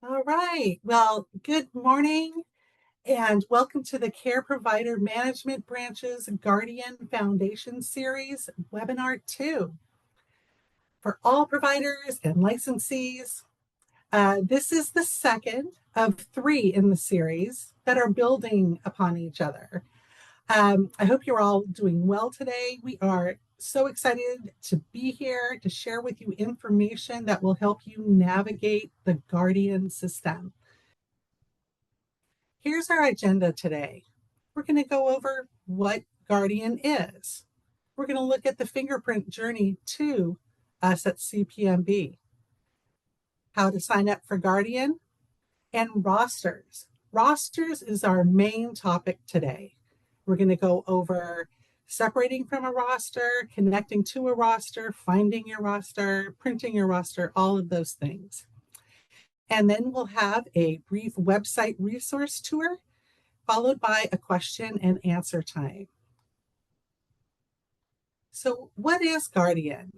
All right. Well, good morning and welcome to the Care Provider Management Branch's Guardian Foundation Series, Webinar 2 for all providers and licensees. This is the second of 3 in the series that are building upon each other. I hope you're all doing well today. We are so excited to be here to share with you information that will help you navigate the Guardian system. Here's our agenda today. We're going to go over what Guardian is. We're going to look at the fingerprint journey to us at CPMB, how to sign up for Guardian, and rosters. Rosters is our main topic today. We're going to go over separating from a roster, connecting to a roster, finding your roster, printing your roster, all of those things. And then we'll have a brief website resource tour, followed by a question and answer time. So what is Guardian?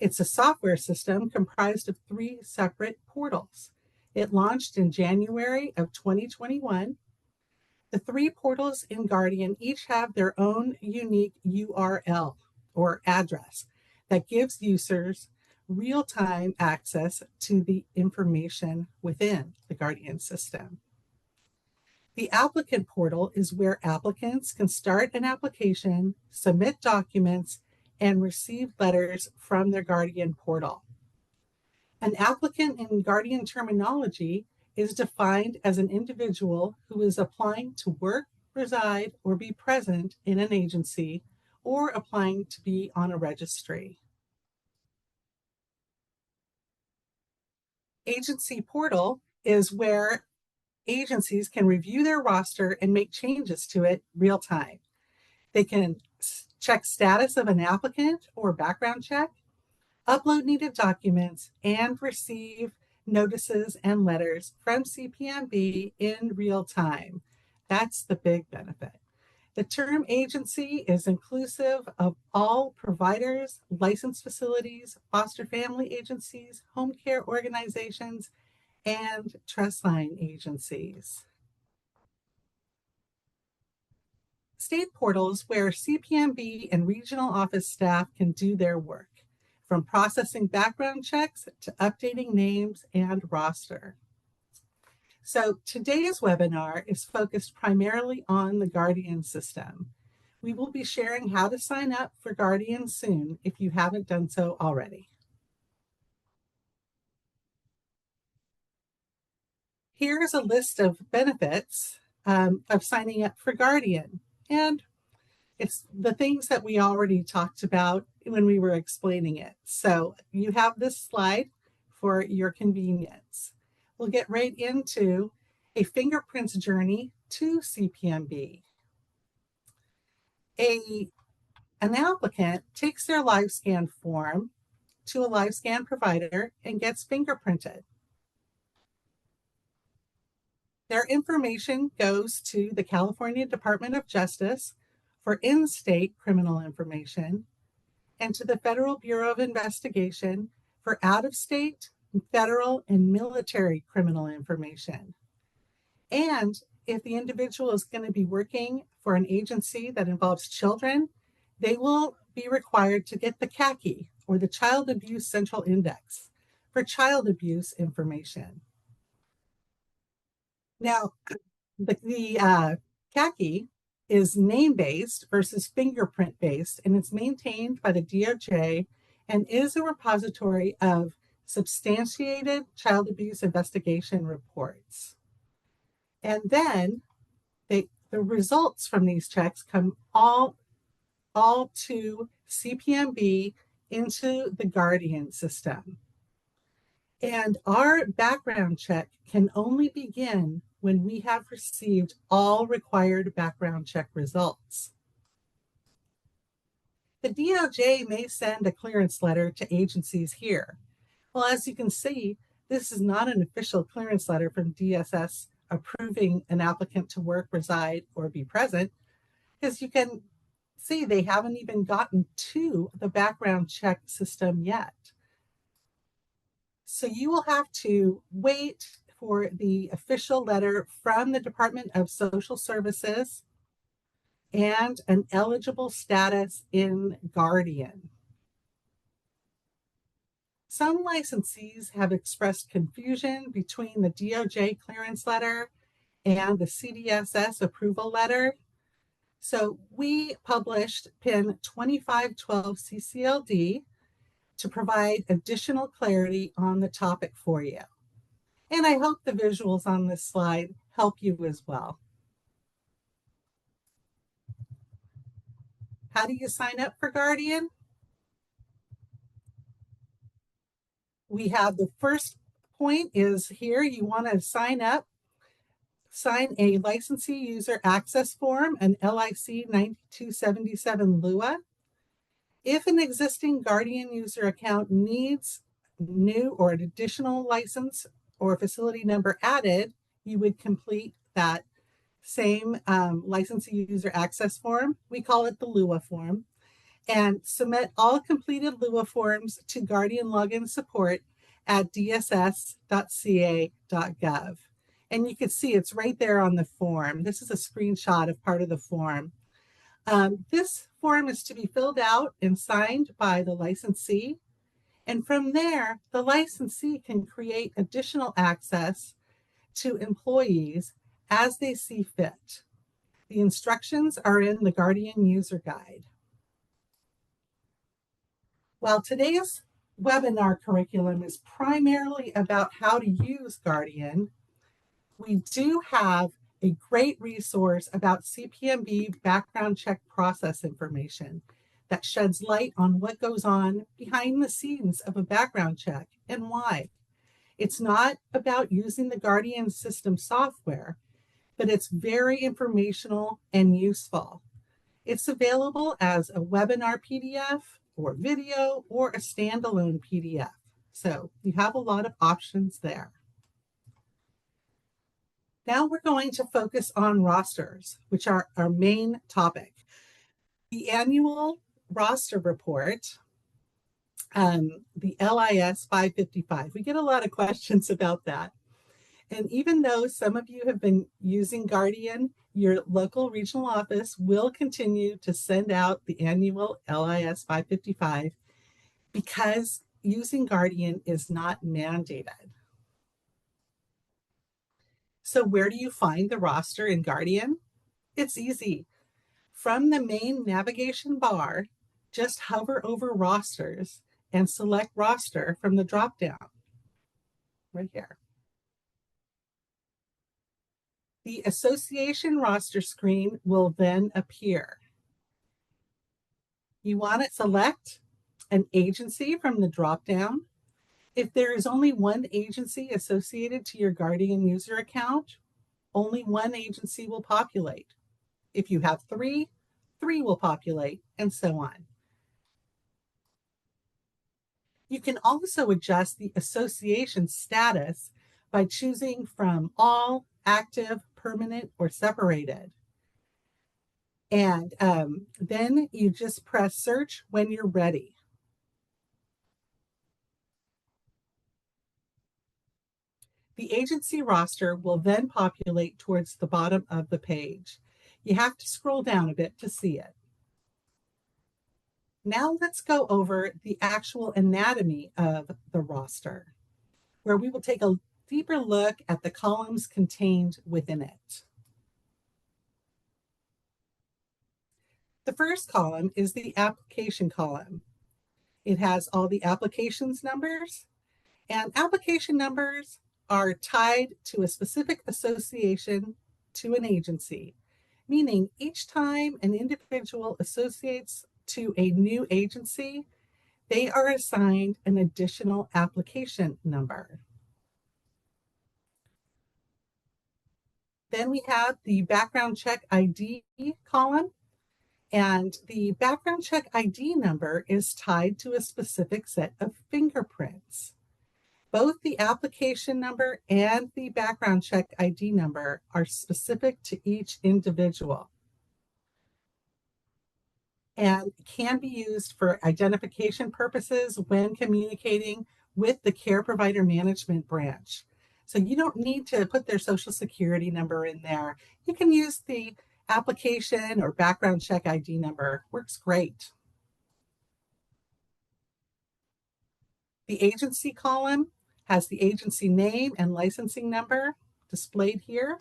It's a software system comprised of 3 separate portals. It launched in January of 2021. The 3 portals in Guardian each have their own unique URL or address that gives users real-time access to the information within the Guardian system. The applicant portal is where applicants can start an application, submit documents, and receive letters from their Guardian portal. An applicant in Guardian terminology is defined as an individual who is applying to work, reside, or be present in an agency, or applying to be on a registry. Agency portal is where agencies can review their roster and make changes to it real time. They can check status of an applicant or background check, upload needed documents, and receive notices and letters from CPMB in real time. That's the big benefit. The term agency is inclusive of all providers, licensed facilities, foster family agencies, home care organizations, and trust line agencies. State portals where CPMB and regional office staff can do their work, from processing background checks to updating names and roster. So today's webinar is focused primarily on the Guardian system. We will be sharing how to sign up for Guardian soon if you haven't done so already. Here's a list of benefits of signing up for Guardian. And it's the things that we already talked about when we were explaining it. So you have this slide for your convenience. We'll get right into a fingerprints journey to CPMB. An applicant takes their LiveScan form to a LiveScan provider and gets fingerprinted. Their information goes to the California Department of Justice for in-state criminal information and to the Federal Bureau of Investigation for out-of-state, federal, and military criminal information. And if the individual is going to be working for an agency that involves children, they will be required to get the CACI, or the Child Abuse Central Index, for child abuse information. Now, the CACI is name-based versus fingerprint-based, and it's maintained by the DOJ and is a repository of substantiated child abuse investigation reports. And then the results from these checks come all to CPMB into the Guardian system. And our background check can only begin when we have received all required background check results. The DOJ may send a clearance letter to agencies here. Well, as you can see, this is not an official clearance letter from DSS approving an applicant to work, reside, or be present, because you can see they haven't even gotten to the background check system yet. So you will have to wait for the official letter from the Department of Social Services and an eligible status in Guardian. Some licensees have expressed confusion between the DOJ clearance letter and the CDSS approval letter. So we published PIN 2512 CCLD to provide additional clarity on the topic for you. And I hope the visuals on this slide help you as well. How do you sign up for Guardian? We have the first point is here. You want to sign up, sign a licensee user access form, an LIC 9277 LUA. If an existing Guardian user account needs new or an additional license or facility number added, you would complete that same licensee user access form. We call it the LUA form, and submit all completed LUA forms to Guardian Login Support at dss.ca.gov. And you can see it's right there on the form. This is a screenshot of part of the form. This form is to be filled out and signed by the licensee. And from there, the licensee can create additional access to employees as they see fit. The instructions are in the Guardian User Guide. While today's webinar curriculum is primarily about how to use Guardian, we do have a great resource about CPMB background check process information that sheds light on what goes on behind the scenes of a background check and why. It's not about using the Guardian system software, but it's very informational and useful. It's available as a webinar PDF or video or a standalone PDF. So you have a lot of options there. Now we're going to focus on rosters, which are our main topic. The annual roster report, the LIS 555. We get a lot of questions about that. And even though some of you have been using Guardian, your local regional office will continue to send out the annual LIS 555 because using Guardian is not mandated. So where do you find the roster in Guardian? It's easy. From the main navigation bar, just hover over rosters and select roster from the dropdown right here. The association roster screen will then appear. You want to select an agency from the dropdown. If there is only one agency associated to your Guardian user account, only one agency will populate. If you have three, three will populate, and so on. You can also adjust the association status by choosing from all, active, permanent, or separated. And then you just press search when you're ready. The agency roster will then populate towards the bottom of the page. You have to scroll down a bit to see it. Now let's go over the actual anatomy of the roster, where we will take a deeper look at the columns contained within it. The first column is the application column. It has all the applications numbers, and application numbers are tied to a specific association to an agency, meaning each time an individual associates to a new agency, they are assigned an additional application number. Then we have the background check ID column, and the background check ID number is tied to a specific set of fingerprints. Both the application number and the background check ID number are specific to each individual and can be used for identification purposes when communicating with the care provider management branch. So you don't need to put their social security number in there. You can use the application or background check ID number. Works great. The agency column has the agency name and licensing number displayed here.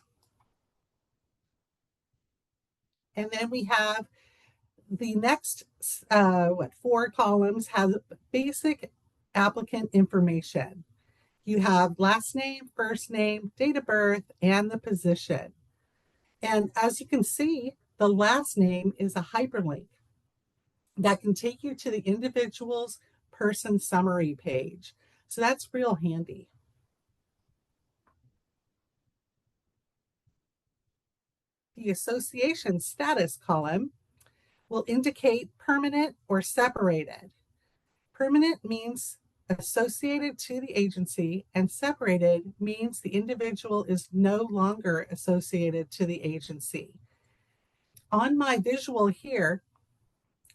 And then we have the next, 4 columns have basic applicant information. You have last name, first name, date of birth, and the position. And as you can see, the last name is a hyperlink that can take you to the individual's person summary page. So that's real handy. The association status column will indicate permanent or separated. Permanent means associated to the agency, and separated means the individual is no longer associated to the agency. On my visual here,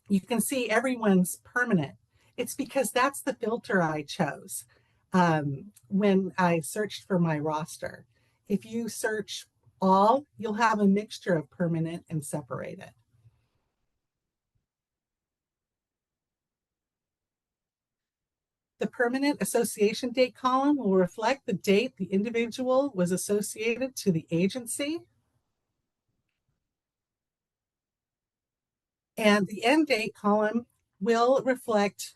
you can see everyone's permanent. It's because that's the filter I chose when I searched for my roster. If you search all, you'll have a mixture of permanent and separated. The permanent association date column will reflect the date the individual was associated to the agency. And the end date column will reflect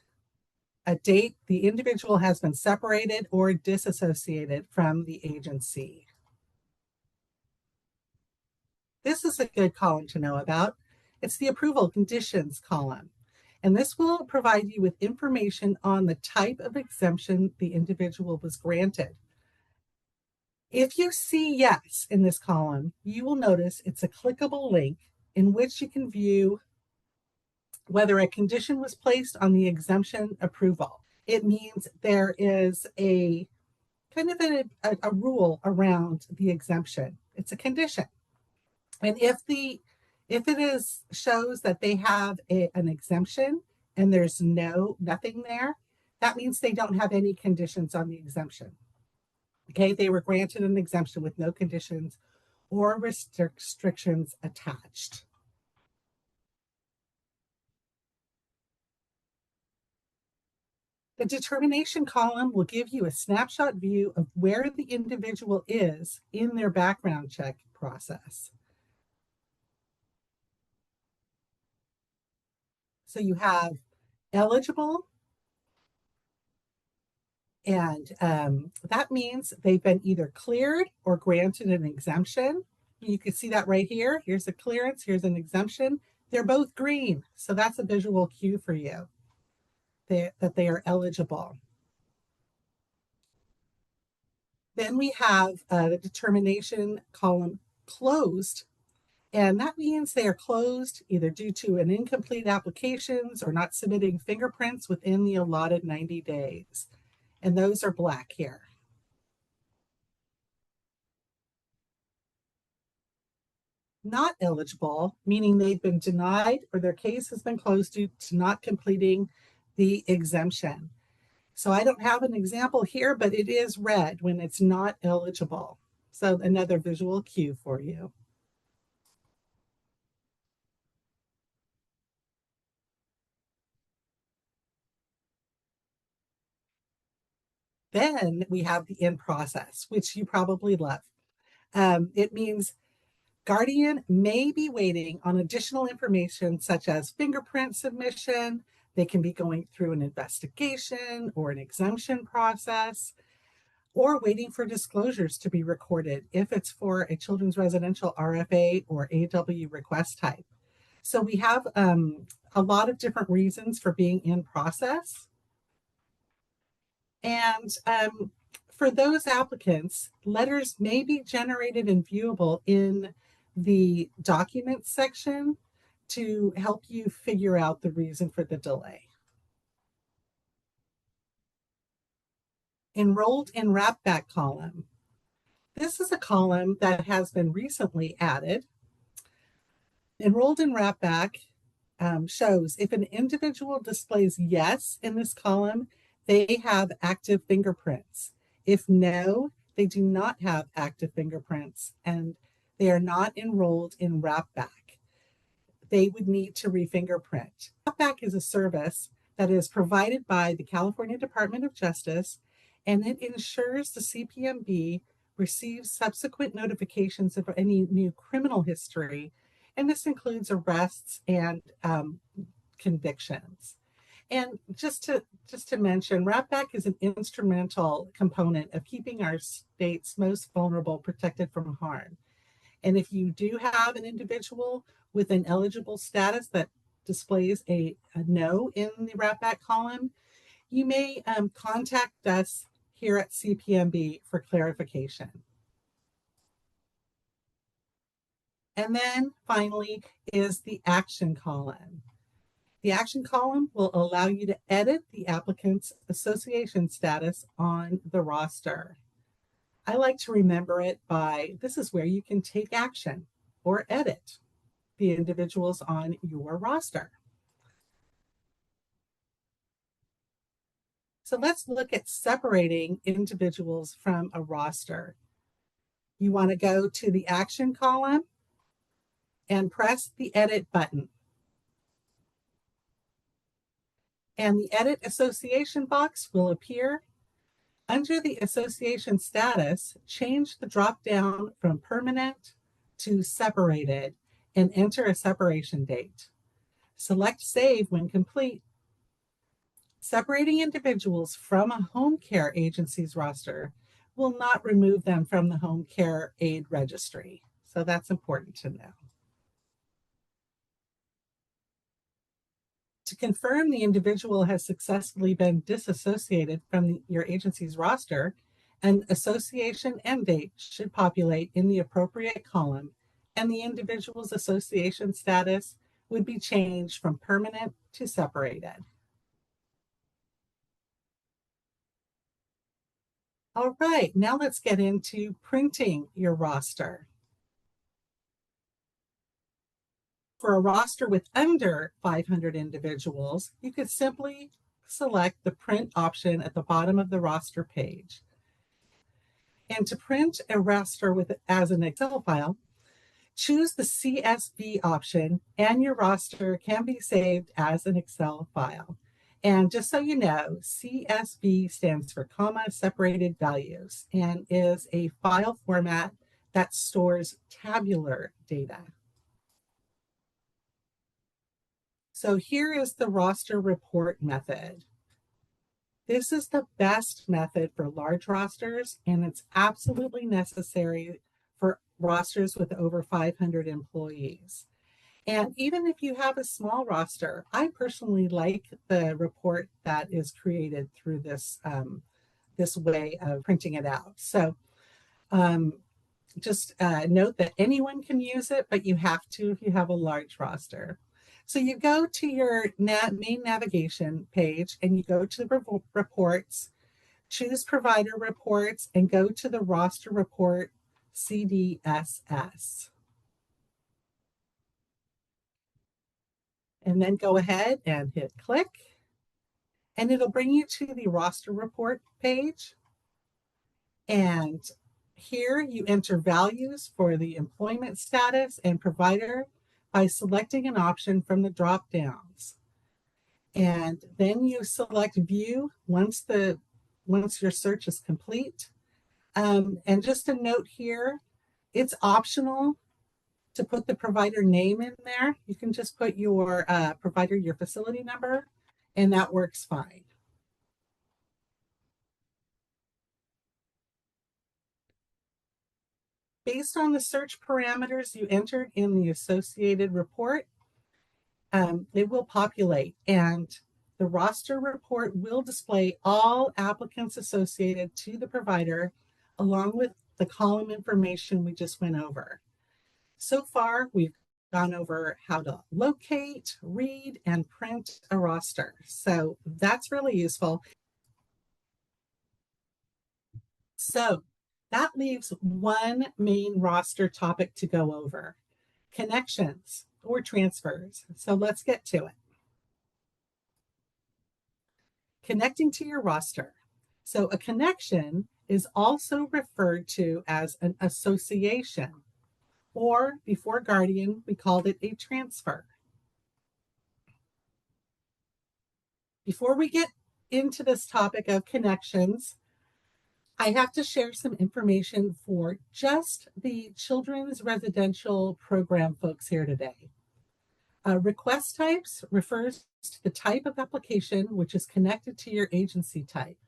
a date the individual has been separated or disassociated from the agency. This is a good column to know about. It's the approval conditions column. And this will provide you with information on the type of exemption the individual was granted. If you see yes in this column, you will notice it's a clickable link in which you can view whether a condition was placed on the exemption approval. It means there is a kind of a rule around the exemption. It's a condition. And if it is shows that they have an exemption and there's nothing there, that means they don't have any conditions on the exemption. Okay, they were granted an exemption with no conditions or restrictions attached. The determination column will give you a snapshot view of where the individual is in their background check process. So you have eligible, and that means they've been either cleared or granted an exemption. You can see that right here. Here's a clearance, here's an exemption. They're both green, so that's a visual cue for you that they are eligible. Then we have the determination column closed, and that means they are closed either due to an incomplete applications or not submitting fingerprints within the allotted 90 days. And those are black here. Not eligible, meaning they've been denied or their case has been closed due to not completing the exemption. So I don't have an example here, but it is red when it's not eligible. So another visual cue for you. Then we have the in process, which you probably love. It means Guardian may be waiting on additional information such as fingerprint submission. They can be going through an investigation or an exemption process, or waiting for disclosures to be recorded if it's for a children's residential RFA or AW request type. So we have a lot of different reasons for being in process. And for those applicants, letters may be generated and viewable in the documents section to help you figure out the reason for the delay. Enrolled in wrapback column. This is a column that has been recently added. Enrolled in wrapback shows if an individual displays yes in this column, they have active fingerprints. If no, they do not have active fingerprints and they are not enrolled in WrapBack. They would need to refingerprint. WrapBack is a service that is provided by the California Department of Justice, and it ensures the CPMB receives subsequent notifications of any new criminal history, and this includes arrests and convictions. And just to mention, WrapBack is an instrumental component of keeping our state's most vulnerable protected from harm. And if you do have an individual with an eligible status that displays a no in the WrapBack column, you may contact us here at CPMB for clarification. And then finally is the action column. The action column will allow you to edit the applicant's association status on the roster. I like to remember it by, this is where you can take action or edit the individuals on your roster. So let's look at separating individuals from a roster. You want to go to the action column and press the edit button. And the edit association box will appear. Under the association status, change the drop-down from permanent to separated and enter a separation date. Select Save when complete. Separating individuals from a home care agency's roster will not remove them from the home care aid registry. So that's important to know. To confirm the individual has successfully been disassociated from your agency's roster, an association end date should populate in the appropriate column, and the individual's association status would be changed from permanent to separated. All right, now let's get into printing your roster. For a roster with under 500 individuals, you could simply select the print option at the bottom of the roster page. And to print a roster as an Excel file, choose the CSV option and your roster can be saved as an Excel file. And just so you know, CSV stands for comma separated values and is a file format that stores tabular data. So here is the roster report method. This is the best method for large rosters, and it's absolutely necessary for rosters with over 500 employees. And even if you have a small roster, I personally like the report that is created through this, this way of printing it out. So just note that anyone can use it, but you have to if you have a large roster. So you go to your main navigation page and you go to the reports, choose provider reports, and go to the roster report CDSS. And then go ahead and hit click, and it'll bring you to the roster report page. And here you enter values for the employment status and provider by selecting an option from the drop downs. And then you select view once your search is complete. And just a note here, it's optional to put the provider name in there. You can just put your provider, your facility number, and that works fine. Based on the search parameters you entered in the associated report, it will populate, and the roster report will display all applicants associated to the provider along with the column information we just went over. So far, we've gone over how to locate, read, and print a roster. So that's really useful. So that leaves one main roster topic to go over: connections or transfers. So let's get to it. Connecting to your roster. So a connection is also referred to as an association, or before guardian, we called it a transfer. Before we get into this topic of connections, I have to share some information for just the children's residential program folks here today. Request types refers to the type of application which is connected to your agency type.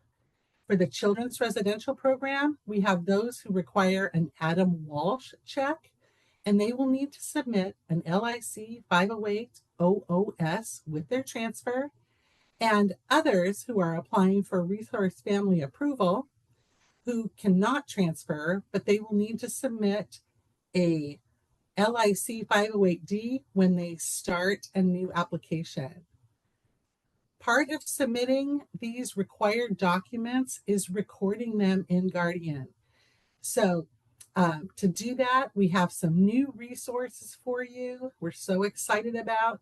For the children's residential program, we have those who require an Adam Walsh check, and they will need to submit an LIC 508 OOS with their transfer, and others who are applying for resource family approval who cannot transfer, but they will need to submit a LIC 508D when they start a new application. Part of submitting these required documents is recording them in Guardian. So to do that, we have some new resources for you. We're so excited about.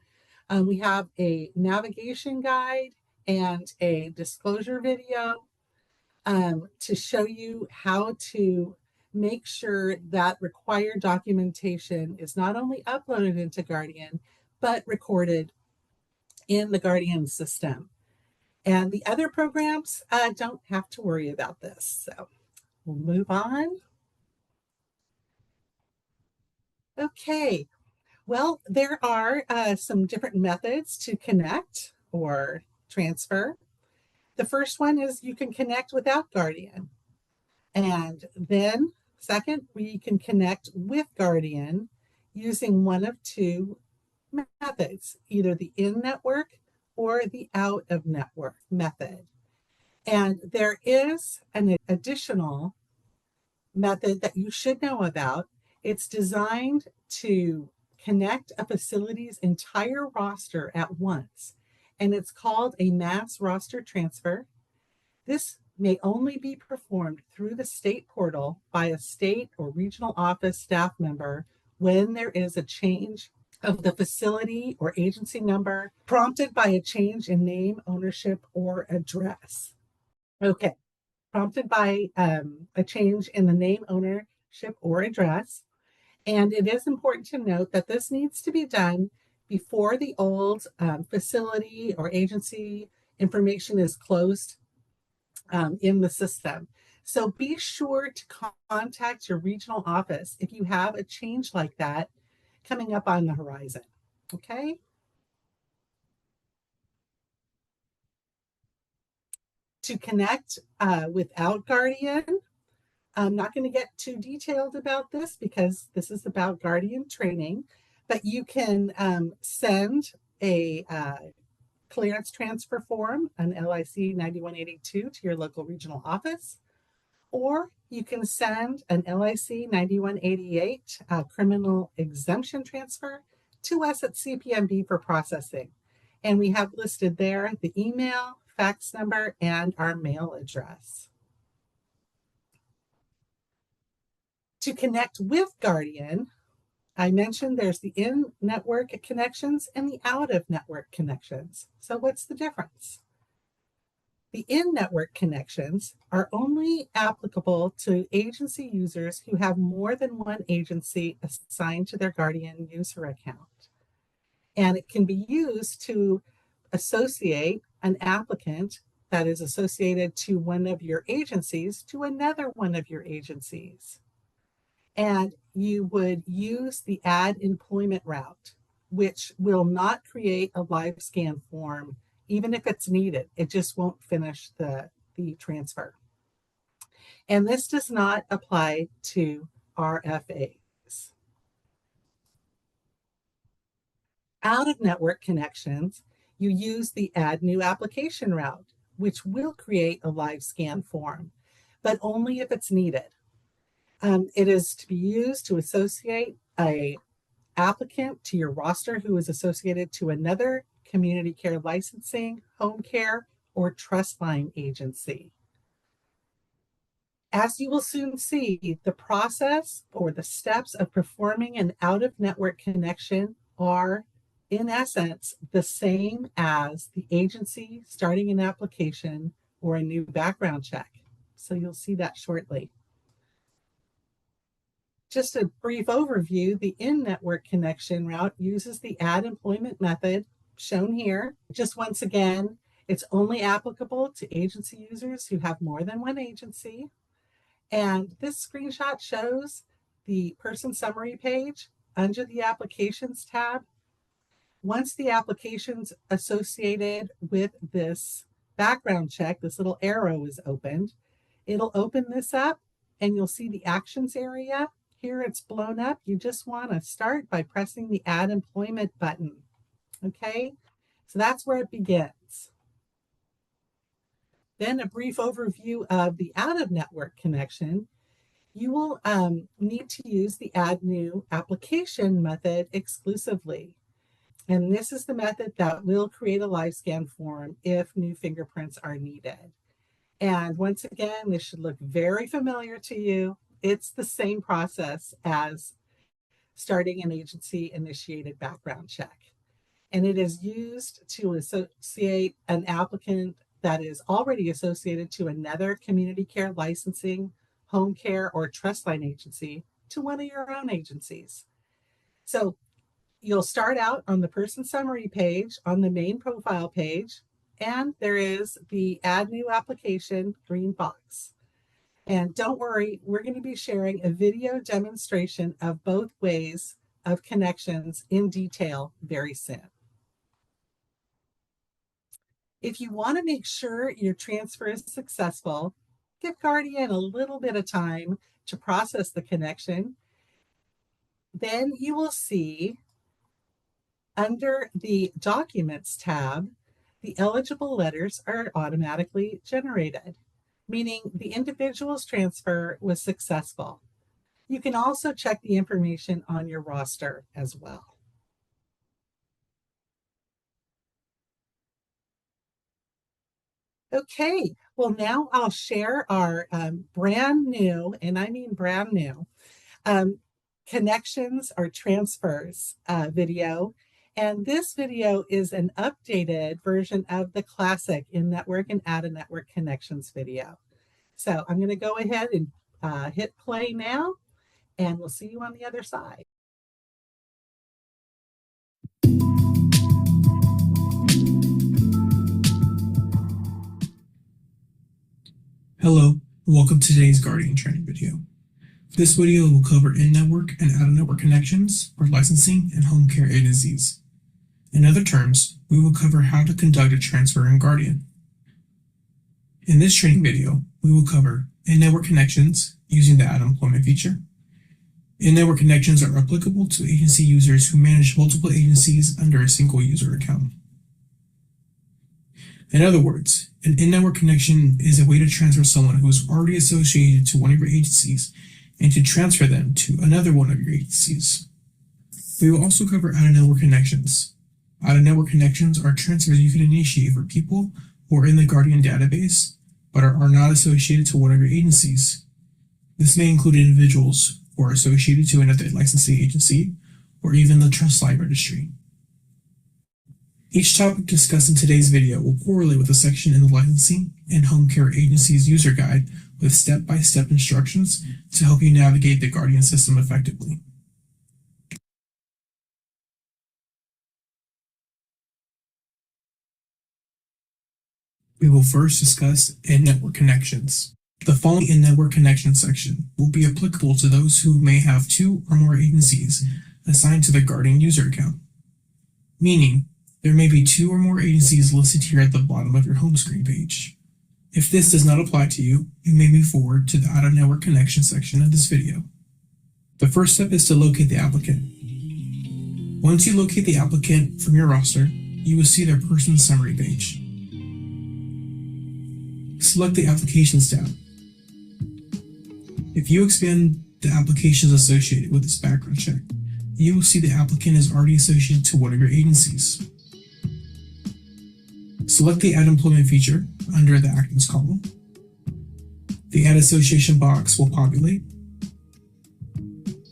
We have a navigation guide and a disclosure video to show you how to make sure that required documentation is not only uploaded into Guardian, but recorded in the Guardian system. And the other programs don't have to worry about this. So we'll move on. Okay, well, there are some different methods to connect or transfer. The first one is you can connect without Guardian. And then second, we can connect with Guardian using one of two methods, either the in-network or the out-of-network method. And there is an additional method that you should know about. It's designed to connect a facility's entire roster at once, and it's called a mass roster transfer. This may only be performed through the state portal by a state or regional office staff member when there is a change of the facility or agency number prompted by a change in name, ownership, or address. Okay, prompted by a change in the name, ownership, or address. And it is important to note that this needs to be done before the old facility or agency information is closed in the system. So be sure to contact your regional office if you have a change like that coming up on the horizon, okay? To connect without Guardian, I'm not going to get too detailed about this because this is about Guardian training, but you can send a clearance transfer form, an LIC 9182, to your local regional office, or you can send an LIC 9188 criminal exemption transfer to us at CPMB for processing. And we have listed there the email, fax number, and our mail address. To connect with Guardian, I mentioned there's the in-network connections and the out-of-network connections. So what's the difference? The in-network connections are only applicable to agency users who have more than one agency assigned to their Guardian user account. And it can be used to associate an applicant that is associated to one of your agencies to another one of your agencies. And you would use the add employment route, which will not create a live scan form, even if it's needed. It just won't finish the transfer. And this does not apply to RFAs. Out-of-network connections, you use the add new application route, which will create a live scan form, but only if it's needed. It is to be used to associate an applicant to your roster who is associated to another community care licensing, home care, or trust line agency. As you will soon see, the process or the steps of performing an out-of-network connection are, in essence, the same as the agency starting an application or a new background check. so you'll see that shortly. Just a brief overview, the in-network connection route uses the add employment method shown here. Just once again, it's only applicable to agency users who have more than one agency. And this screenshot shows the person summary page under the Applications tab. Once the applications associated with this background check, this little arrow is opened, it'll open this up and you'll see the Actions area. Here it's blown up. You just want to start by pressing the Add Employment button. Okay, so that's where it begins. Then a brief overview of the out-of-network connection. You will need to use the Add New Application method exclusively. And this is the method that will create a LiveScan form if new fingerprints are needed. And once again, this should look very familiar to you. It's the same process as starting an agency-initiated background check. And it is used to associate an applicant that is already associated to another community care licensing, home care, or trust line agency to one of your own agencies. So you'll start out on the person summary page on the main profile page, and there is the Add New Application green box. And don't worry, we're going to be sharing a video demonstration of both ways of connections in detail very soon. If you want to make sure your transfer is successful, give Guardian a little bit of time to process the connection. Then you will see under the Documents tab, the eligible letters are automatically generated, meaning the individual's transfer was successful. You can also check the information on your roster as well. Okay, well now I'll share our brand new, and I mean brand new, connections or transfers video. And this video is an updated version of the classic in-network and out-of-network connections video. So I'm going to go ahead and hit play now, and we'll see you on the other side. Hello, welcome to today's Guardian training video. This video will cover in-network and out-of-network connections for licensing and home care agencies. In other terms, we will cover how to conduct a transfer in Guardian. In this training video, we will cover in-network connections using the Add Employment feature. In-network connections are applicable to agency users who manage multiple agencies under a single user account. In other words, an in-network connection is a way to transfer someone who is already associated to one of your agencies and to transfer them to another one of your agencies. We will also cover out-of-network connections. Out-of-network connections are transfers you can initiate for people who are in the Guardian database but are not associated to one of your agencies. This may include individuals who are associated to another licensing agency or even the trust line registry. Each topic discussed in today's video will correlate with a section in the licensing and home care agency's user guide with step-by-step instructions to help you navigate the Guardian system effectively. We will first discuss in-network connections. The following in-network connection section will be applicable to those who may have two or more agencies assigned to the Guardian user account, meaning there may be two or more agencies listed here at the bottom of your home screen page. If this does not apply to you, you may move forward to the out-of-network connection section of this video. The first step is to locate the applicant. Once you locate the applicant from your roster, you will see their person summary page. Select the Applications tab. If you expand the applications associated with this background check, you will see the applicant is already associated to one of your agencies. Select the Add Employment feature under the Actions column. The Add Association box will populate.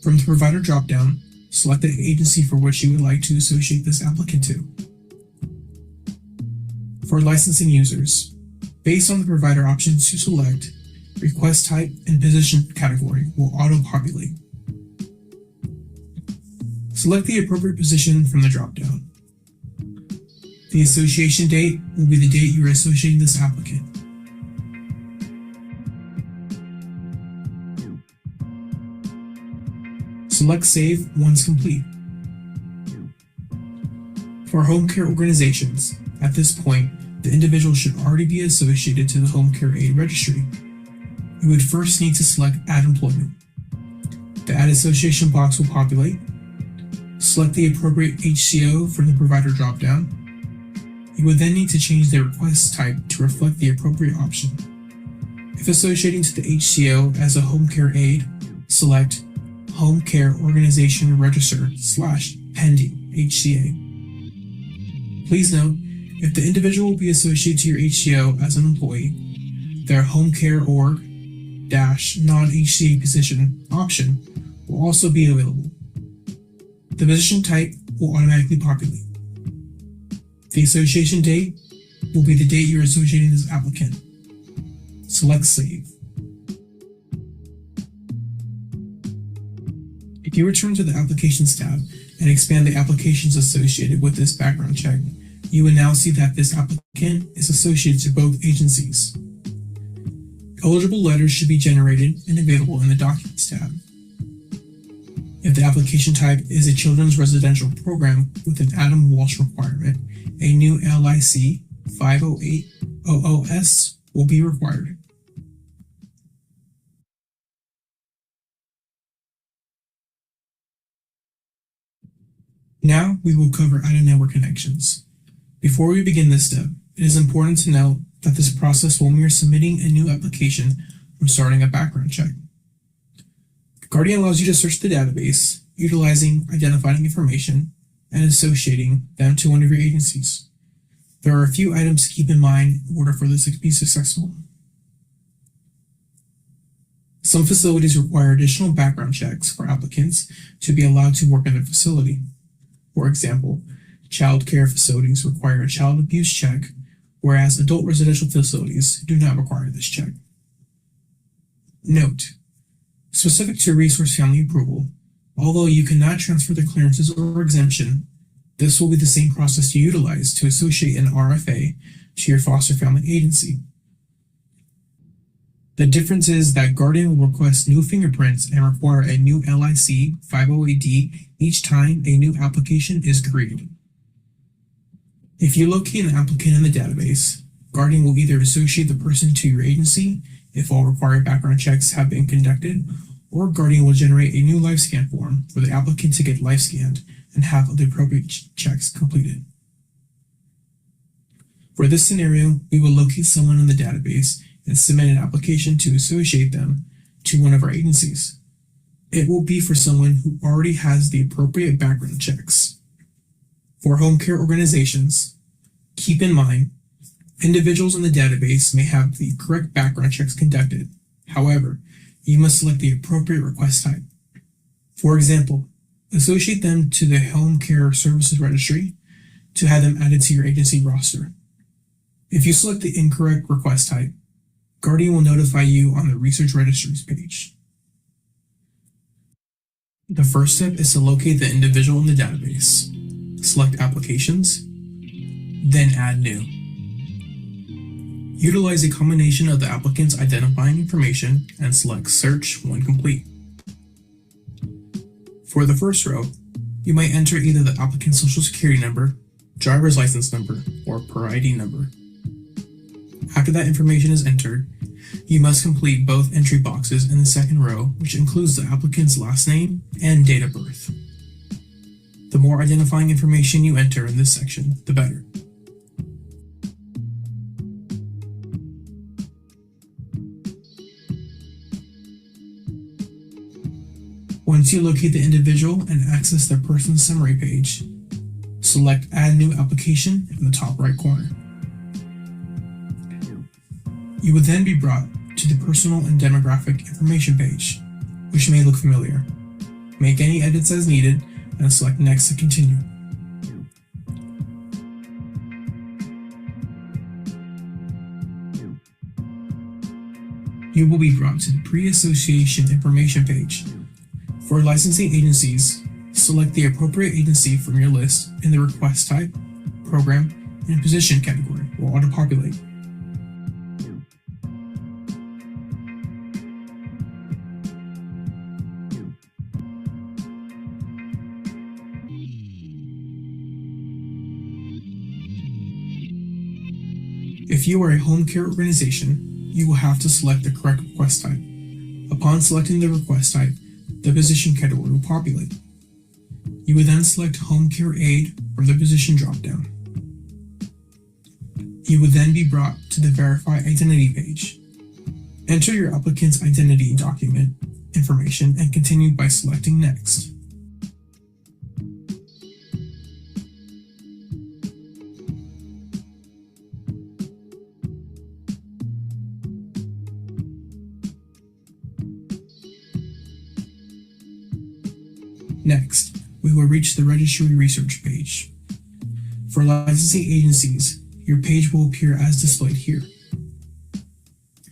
From the Provider dropdown, select the agency for which you would like to associate this applicant to. For licensing users, based on the provider options you select, request type, and position category will auto-populate. Select the appropriate position from the dropdown. The association date will be the date you are associating this applicant. Select Save once complete. For home care organizations, at this point, the individual should already be associated to the Home Care Aid Registry. You would first need to select Add Employment. The Add Association box will populate. Select the appropriate HCO from the provider dropdown. You would then need to change the request type to reflect the appropriate option. If associating to the HCO as a home care aid, select Home Care Organization Register / Pending HCA. Please note, if the individual will be associated to your HCO as an employee, their Home Care Org - non-HCA position option will also be available. The position type will automatically populate. The association date will be the date you're associating this applicant. Select Save. If you return to the Applications tab and expand the applications associated with this background check, you will now see that this applicant is associated to both agencies. Eligible letters should be generated and available in the Documents tab. If the application type is a children's residential program with an Adam Walsh requirement, a new LIC 50800S will be required. Now we will cover out-of-network connections. Before we begin this step, it is important to note that this process will mirror submitting a new application from starting a background check. Guardian allows you to search the database, utilizing identifying information and associating them to one of your agencies. There are a few items to keep in mind in order for this to be successful. Some facilities require additional background checks for applicants to be allowed to work in their facility. For example, child care facilities require a child abuse check, whereas adult residential facilities do not require this check. Note: specific to resource family approval, although you cannot transfer the clearances or exemption, this will be the same process you utilize to associate an RFA to your foster family agency. The difference is that Guardian will request new fingerprints and require a new LIC 508D each time a new application is created. If you locate an applicant in the database, Guardian will either associate the person to your agency if all required background checks have been conducted, or Guardian will generate a new LifeScan form for the applicant to get LifeScanned and have the appropriate checks completed. For this scenario, we will locate someone in the database and submit an application to associate them to one of our agencies. It will be for someone who already has the appropriate background checks. For home care organizations, keep in mind, individuals in the database may have the correct background checks conducted. However, you must select the appropriate request type. For example, associate them to the Home Care Services Registry to have them added to your agency roster. If you select the incorrect request type, Guardian will notify you on the Research Registries page. The first step is to locate the individual in the database. Select Applications, then Add New. Utilize a combination of the applicant's identifying information and select Search when complete. For the first row, you might enter either the applicant's social security number, driver's license number, or per ID number. After that information is entered, you must complete both entry boxes in the second row, which includes the applicant's last name and date of birth. The more identifying information you enter in this section, the better. Once you locate the individual and access their person summary page, select Add New Application in the top right corner. You would then be brought to the Personal and Demographic Information page, which may look familiar. Make any edits as needed and select Next to continue. You will be brought to the pre-association information page. For licensing agencies, select the appropriate agency from your list in the request type, program, and position category will auto-populate. If you are a home care organization, you will have to select the correct request type. Upon selecting the request type, the position category will populate. You will then select Home Care Aid from the position dropdown. You will then be brought to the Verify Identity page. Enter your applicant's identity document information and continue by selecting Next. Next, we will reach the registry research page. For licensing agencies, your page will appear as displayed here.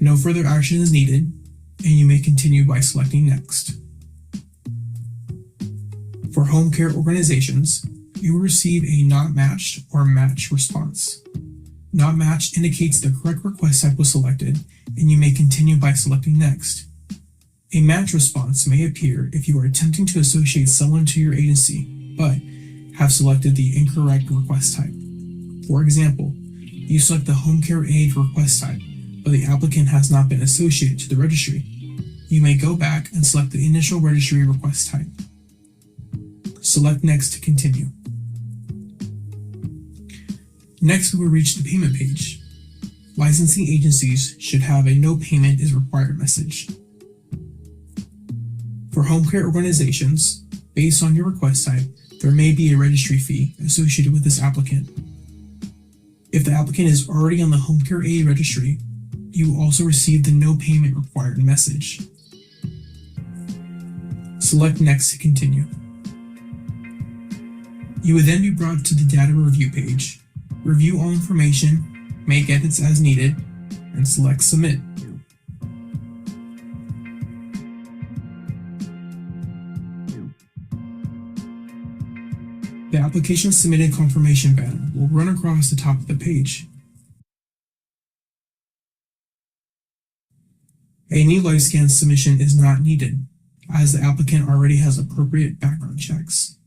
No further action is needed, and you may continue by selecting Next. For home care organizations, you will receive a not matched or matched response. Not matched indicates the correct request type was selected, and you may continue by selecting Next. A match response may appear if you are attempting to associate someone to your agency, but have selected the incorrect request type. For example, you select the Home Care Aid request type, but the applicant has not been associated to the registry. You may go back and select the initial registry request type. Select Next to continue. Next, we will reach the payment page. Licensing agencies should have a no payment is required message. For home care organizations, based on your request type, there may be a registry fee associated with this applicant. If the applicant is already on the Home Care Aid registry, you will also receive the no payment required message. Select Next to continue. You will then be brought to the data review page. Review all information, make edits as needed, and select Submit. The application submitted confirmation banner will run across the top of the page. A new LifeScan submission is not needed, as the applicant already has appropriate background checks.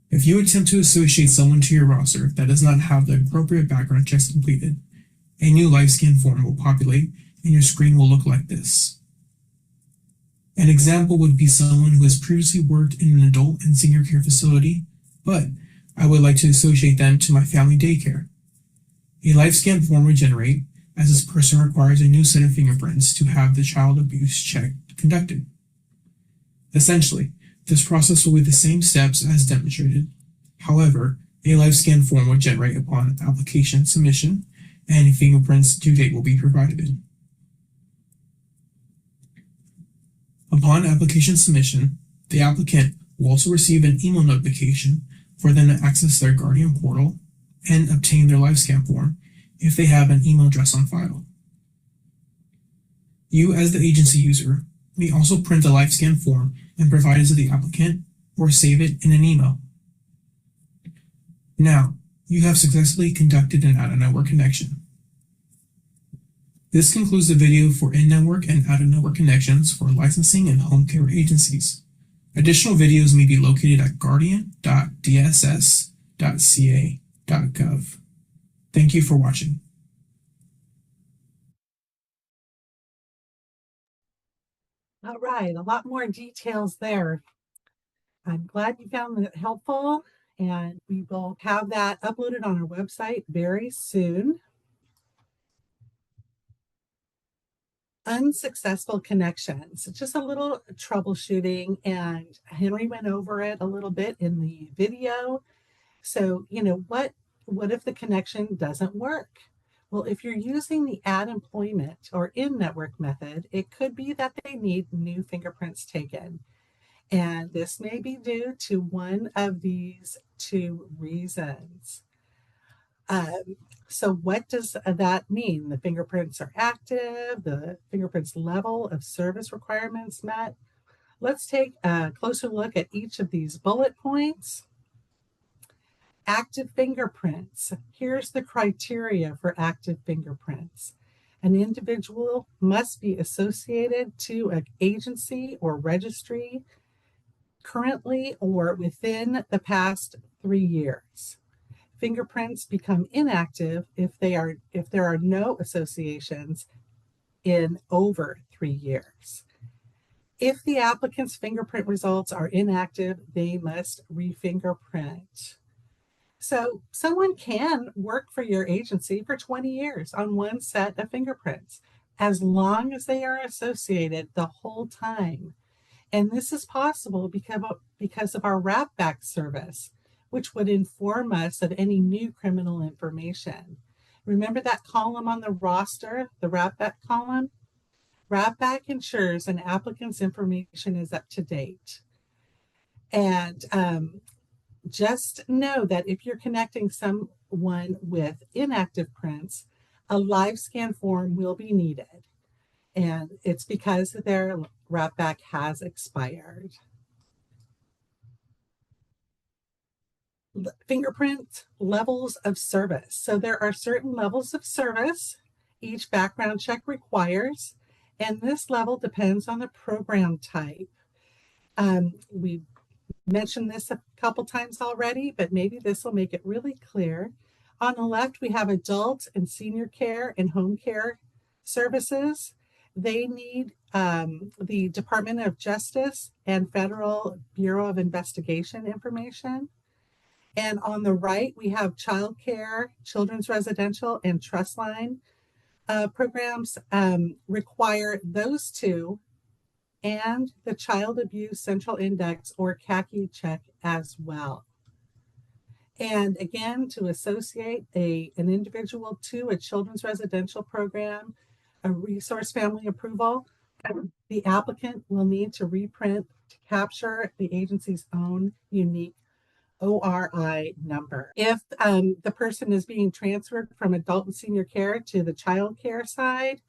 If you attempt to associate someone to your roster that does not have the appropriate background checks completed, a new LifeScan form will populate and your screen will look like this. An example would be someone who has previously worked in an adult and senior care facility, but I would like to associate them to my family daycare. A LifeScan form would generate, as this person requires a new set of fingerprints to have the child abuse check conducted. Essentially, this process will be the same steps as demonstrated. However, a LifeScan form would generate upon application submission, and a fingerprints due date will be provided. Upon application submission, the applicant will also receive an email notification for them to access their Guardian portal and obtain their LifeScan form if they have an email address on file. You, as the agency user, may also print the LifeScan form and provide it to the applicant or save it in an email. Now, you have successfully conducted an out-of-network connection. This concludes the video for in-network and out-of-network connections for licensing and home care agencies. Additional videos may be located at guardian.dss.ca.gov. Thank you for watching. All right, a lot more details there. I'm glad you found it helpful, and we will have that uploaded on our website very soon. Unsuccessful connections, just a little troubleshooting, and Henry went over it a little bit in the video. So, what if the connection doesn't work? Well, if you're using the add employment or in-network method, it could be that they need new fingerprints taken. And this may be due to one of these two reasons. So what does that mean? The fingerprints are active, the fingerprints level of service requirements met. Let's take a closer look at each of these bullet points. Active fingerprints. Here's the criteria for active fingerprints. An individual must be associated to an agency or registry currently or within the past 3 years. Fingerprints become inactive if there are no associations in over 3 years. If the applicant's fingerprint results are inactive, they must re-fingerprint. So someone can work for your agency for 20 years on one set of fingerprints, as long as they are associated the whole time. And this is possible because of our wrap-back service, which would inform us of any new criminal information. Remember that column on the roster, the wrap-back column? Wrap-back ensures an applicant's information is up to date. And just know that if you're connecting someone with inactive prints, a live scan form will be needed. And it's because their wrap-back has expired. Fingerprint levels of service. So there are certain levels of service each background check requires, and this level depends on the program type. We mentioned this a couple times already, but maybe this will make it really clear. On the left, we have adult and senior care and home care services. They need the Department of Justice and Federal Bureau of Investigation information. And on the right, we have child care, children's residential, and trust line programs require those two and the Child Abuse Central Index or CACI check as well. And again, to associate an individual to a children's residential program, a resource family approval, the applicant will need to reprint to capture the agency's own unique ORI number. If the person is being transferred from adult and senior care to the child care side,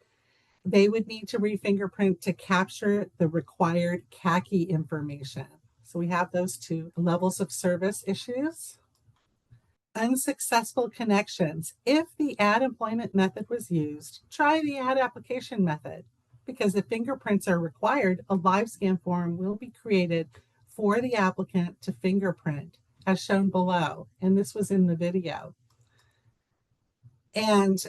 they would need to re-fingerprint to capture the required CACI information. So we have those two levels of service issues. Unsuccessful connections. If the add employment method was used, try the add application method. Because if fingerprints are required, a live scan form will be created for the applicant to fingerprint, as shown below. And this was in the video. And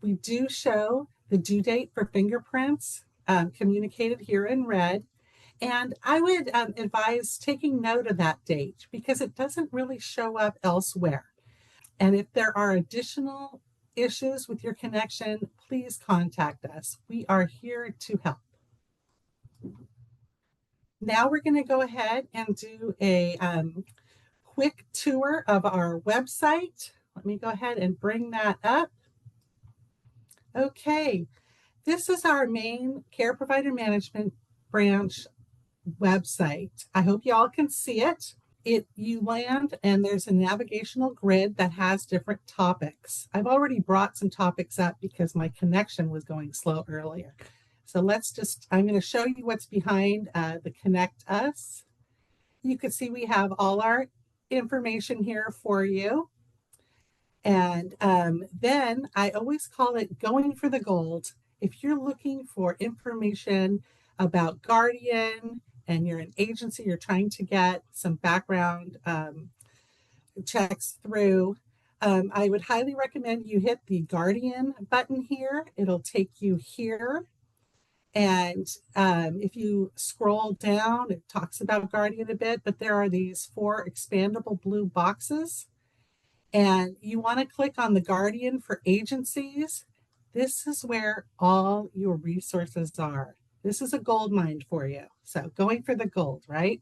we do show the due date for fingerprints communicated here in red. And I would advise taking note of that date because it doesn't really show up elsewhere. And if there are additional issues with your connection, please contact us. We are here to help. Now we're going to go ahead and do a quick tour of our website. Let me go ahead and bring that up. Okay, this is our main care provider management branch website. I hope you all can see it. You land and there's a navigational grid that has different topics. I've already brought some topics up because my connection was going slow earlier. So I'm going to show you what's behind the Connect Us. You can see we have all our information here for you. And then I always call it going for the gold. If you're looking for information about Guardian and you're an agency, you're trying to get some background checks through, I would highly recommend you hit the Guardian button here. It'll take you here. And if you scroll down, it talks about Guardian a bit, but there are these 4 expandable blue boxes. And you want to click on the Guardian for agencies. This is where all your resources are. This is a gold mine for you. So going for the gold, right?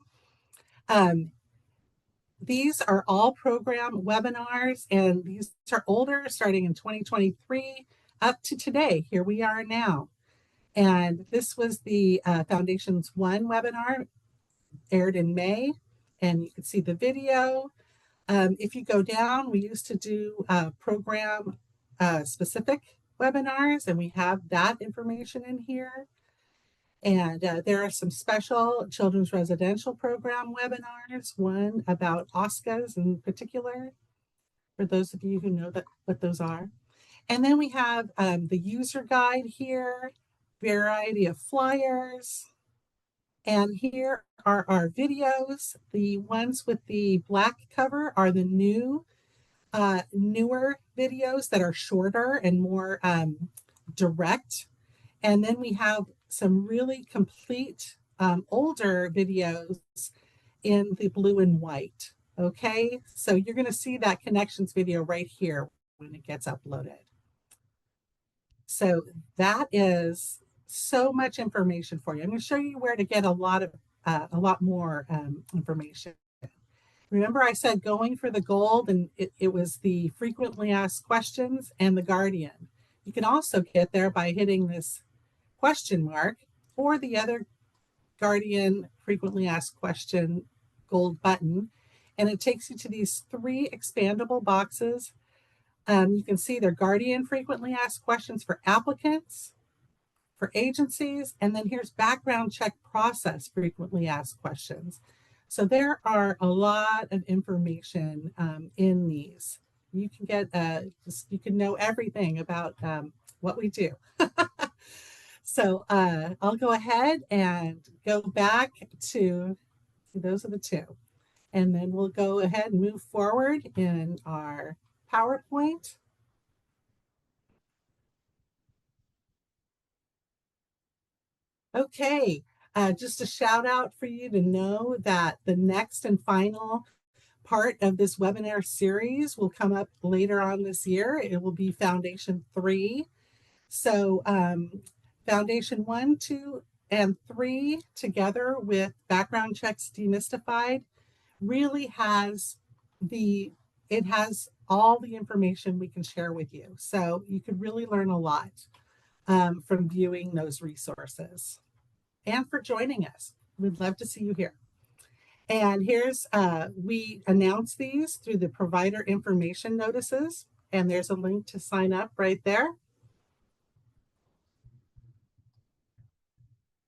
These are all program webinars, and these are older, starting in 2023 up to today. Here we are now. And this was the Foundations 1 webinar, aired in May, and you can see the video. If you go down, we used to do program specific webinars, and we have that information in here. And there are some special children's residential program webinars, one about OSCAs in particular, for those of you who know what those are. And then we have the user guide here, variety of flyers. And here are our videos. The ones with the black cover are the newer videos that are shorter and more direct. And then we have some really complete older videos in the blue and white. Okay, so you're going to see that connections video right here when it gets uploaded. So that is so much information for you. I'm going to show you where to get a lot more information. Remember I said going for the gold, and it was the frequently asked questions and the Guardian. You can also get there by hitting this question mark or the other Guardian frequently asked question gold button, and it takes you to these 3 expandable boxes. You can see their Guardian frequently asked questions for applicants, for agencies, and then here's background check process frequently asked questions. So there are a lot of information in these. You can get you can know everything about what we do. So I'll go ahead and go back to those are the 2. And then we'll go ahead and move forward in our PowerPoint. Okay, just a shout out for you to know that the next and final part of this webinar series will come up later on this year. It will be Foundation 3. So Foundation 1, 2, and 3 together with Background Checks Demystified really has all the information we can share with you. So you could really learn a lot from viewing those resources and for joining us. We'd love to see you here. And here's, we announce these through the provider information notices, and there's a link to sign up right there.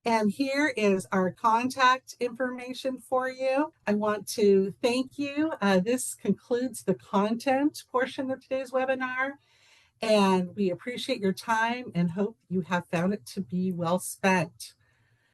And here is our contact information for you. I want to thank you. This concludes the content portion of today's webinar, and we appreciate your time and hope you have found it to be well spent.